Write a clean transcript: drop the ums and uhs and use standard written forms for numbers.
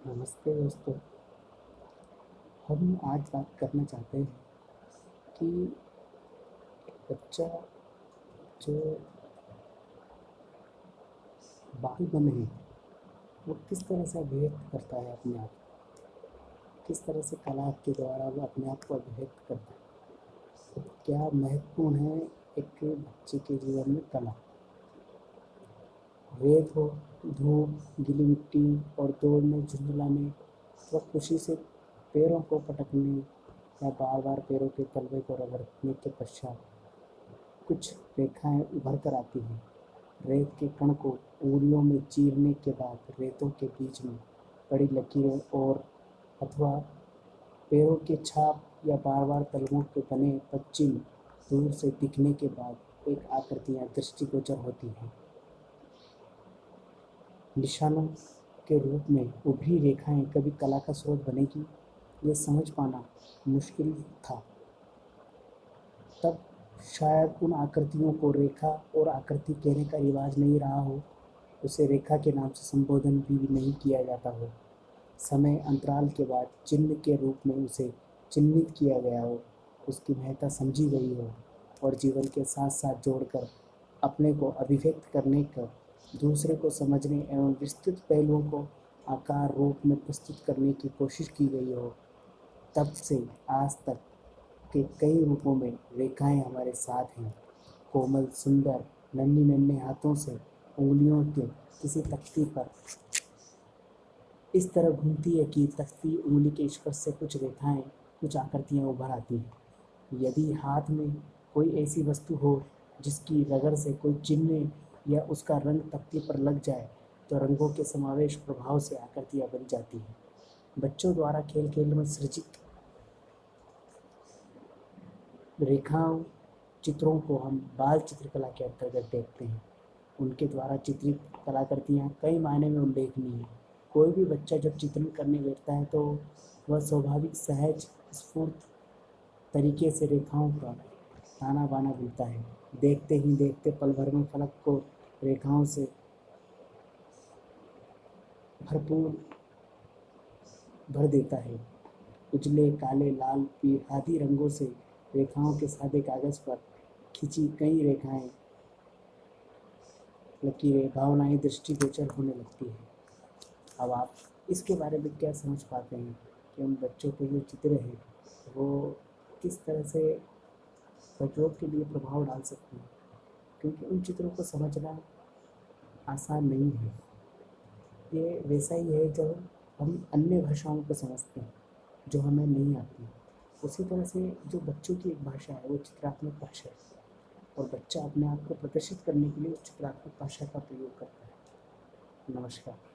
नमस्ते दोस्तों। हम आज बात करना चाहते हैं कि बच्चा जो बाल बन है वो किस तरह से अभिव्यक्त करता है अपने आप, किस तरह से कला के द्वारा वो अपने आप को अभिव्यक्त करता है। क्या महत्वपूर्ण है एक बच्चे के जीवन में कला। रेत हो, धूप, गीली मिट्टी और दौड़ने झुंझलाने व खुशी से पैरों को पटकने या बार बार पैरों के तलवे को रगड़ने के पश्चात कुछ रेखाएं उभर कर आती हैं। रेत के कण को उंगलियों में चीरने के बाद रेतों के बीच में बड़ी लकीरें और अथवा पैरों के छाप या बार बार तलवों के बने पश्चिम दूर से दिखने के बाद एक आकृतियाँ दृष्टिगोचर होती हैं। निशानों के रूप में उभरी रेखाएं कभी कला का स्रोत बनेगी, ये समझ पाना मुश्किल था। तब शायद उन आकृतियों को रेखा और आकृति कहने का रिवाज नहीं रहा हो, उसे रेखा के नाम से संबोधन भी नहीं किया जाता हो। समय अंतराल के बाद चिन्ह के रूप में उसे चिन्हित किया गया हो, उसकी महत्ता समझी गई हो और जीवन के साथ साथ जोड़कर अपने को अभिव्यक्त करने का, दूसरे को समझने एवं विस्तृत पहलुओं को आकार रूप में प्रस्तुत करने की कोशिश की गई हो। तब से आज तक के कई रूपों में रेखाएं हमारे साथ हैं। कोमल सुंदर नन्ही नन्हे हाथों से उंगलियों के किसी तख्ती पर इस तरह घूमती है कि तख्ती उंगली के स्पर्श से कुछ रेखाएं, कुछ आकृतियां उभर आती हैं। यदि हाथ में कोई ऐसी वस्तु हो जिसकी रगड़ से कोई चिन्ह या उसका रंग तख्ती पर लग जाए तो रंगों के समावेश प्रभाव से आकृतियां बन जाती हैं। बच्चों द्वारा खेल खेल में सृजित रेखाओं चित्रों को हम बाल चित्रकला के अंतर्गत देखते हैं। उनके द्वारा चित्रित कलाकृतियाँ कई मायने में उल्लेखनीय हैं। कोई भी बच्चा जब चित्रण करने बैठता है तो वह स्वाभाविक सहज स्फूर्त तरीके से रेखाओं का ताना बाना बुनता है। देखते ही देखते पल भर में फलक को रेखाओं से भरपूर भर देता है। उजले काले लाल पीले आदि रंगों से रेखाओं के सादे कागज पर खींची कई रेखाएं लकीरें भावनाएं दृष्टिगोचर होने लगती है। अब आप इसके बारे में क्या समझ पाते हैं कि उन बच्चों के जो चित्र हैं वो किस तरह से बच्चों के लिए प्रभाव डाल सकते हैं, क्योंकि उन चित्रों को समझना आसान नहीं है। ये वैसा ही है जब हम अन्य भाषाओं को समझते हैं जो हमें नहीं आती। उसी तरह से जो बच्चों की एक भाषा है वो चित्रात्मक भाषा है और बच्चा अपने आप को प्रदर्शित करने के लिए चित्रात्मक भाषा का प्रयोग करता है। नमस्कार।